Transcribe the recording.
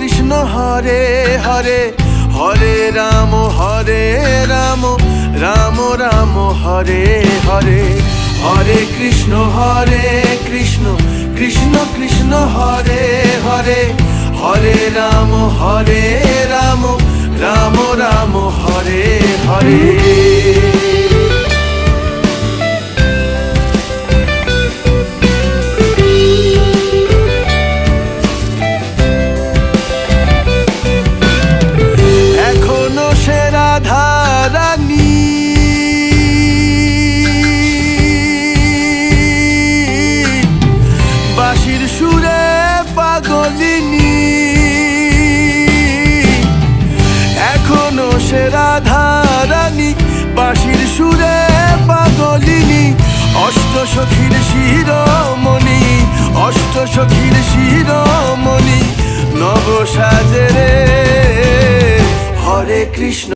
কৃষ্ণ হরে হরে, হরে রাম রাম, রাম রাম হরে হরে। হরে কৃষ্ণ কৃষ্ণ কৃষ্ণ হরে হরে, হরে রাম রাম, রাম রাম হরে হরে। বাঁশির সুরে পাগলিনী, এখনো সে রাধা রানী, বাঁশির সুরে পাগলিনী। অষ্ট সখীর শিরোমণি, অষ্ট সখীর শিরোমণি, নব সাজে রে হরে কৃষ্ণ।